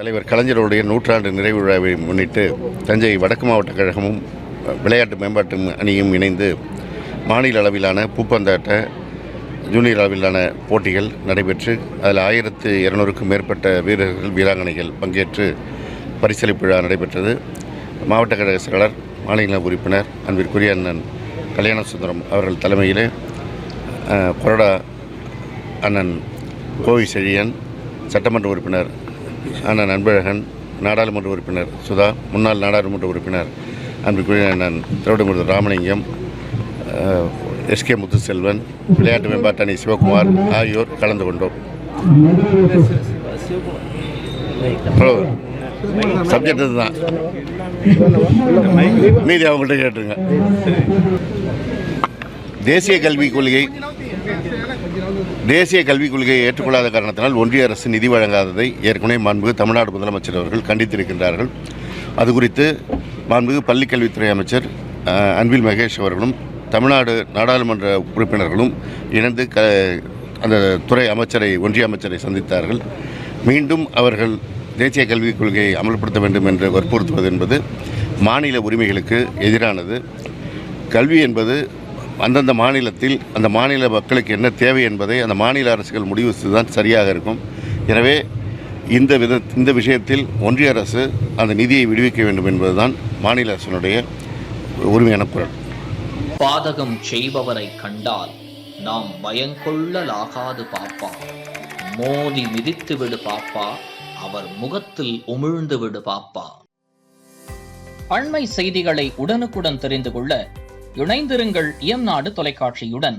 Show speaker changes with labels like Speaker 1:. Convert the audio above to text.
Speaker 1: தலைவர் கலைஞருடைய நூற்றாண்டு நிறைவு விழாவை முன்னிட்டு தஞ்சை வடக்கு மாவட்ட கழகமும் விளையாட்டு மேம்பாட்டு அணியும் இணைந்து மாநில அளவிலான பூப்பந்தாட்ட ஜூனியர் அளவிலான போட்டிகள் நடைபெற்று அதில் 1200க்கும் மேற்பட்ட வீரர்கள் வீராங்கனைகள் பங்கேற்று பரிசளிப்பு விழா நடைபெற்றது. மாவட்ட கழக செயலாளர் மாநில உறுப்பினர் அன்பிற்குரிய அண்ணன் கல்யாண சுந்தரம் அவர்கள் தலைமையிலே கொறடா அண்ணன் கோவி செழியன், சட்டமன்ற உறுப்பினர் அண்ணன் அன்பழகன், நாடாளுமன்ற உறுப்பினர் சுதா, முன்னாள் நாடாளுமன்ற உறுப்பினர் அன்பிற்குரிய அண்ணன் திருவிடமுருகன் ராமலிங்கம், எஸ்கே முத்துசெல்வன், விளையாட்டு மேம்பாட்டு அணி சிவகுமார் ஆகியோர் கலந்து கொண்டோம். சப்ஜெக்ட் இதுதான், மீதி அவங்கள்ட்ட கேட்டுருங்க. தேசிய கல்விக் கொள்கையை ஏற்றுக்கொள்ளாத காரணத்தினால் ஒன்றிய அரசு நிதி வழங்காததை ஏற்கனவே மாண்புமிகு தமிழ்நாடு முதலமைச்சர் அவர்கள் கண்டித்திருக்கின்றார்கள். அது குறித்து மாண்புமிகு பள்ளிக்கல்வித்துறை அமைச்சர் அன்பில் மகேஷ் அவர்களும் தமிழ்நாடு நாடாளுமன்ற உறுப்பினர்களும் இணைந்து அந்த துறை அமைச்சரை, ஒன்றிய அமைச்சரை சந்தித்தார்கள். மீண்டும் அவர்கள் தேசிய கல்விக் கொள்கையை அமல்படுத்த வேண்டும் என்று வற்புறுத்துவது என்பது மாநில உரிமைகளுக்கு எதிரானது. கல்வி என்பது அந்தந்த மாநிலத்தில் அந்த மாநில மக்களுக்கு என்ன தேவை என்பதை அந்த மாநில அரசுகள் முடிவு செய்துதான் சரியாக இருக்கும். எனவே இந்த விஷயத்தில் ஒன்றிய அரசு அந்த நிதியை விடுவிக்க வேண்டும் என்பதுதான் மாநில அரசினுடைய உரிமையான குரல்.
Speaker 2: பாதகம் செய்பவரை கண்டால் நாம் பயங்கொள்ளலாகாது பாப்பா, மோதி மிதித்து விடு பாப்பா, அவர் முகத்தில் உமிழ்ந்து விடு பாப்பா. அண்மை செய்திகளை உடனுக்குடன் தெரிந்து கொள்ள இணைந்திருங்கள் இயம்நாடு தொலைக்காட்சியுடன்.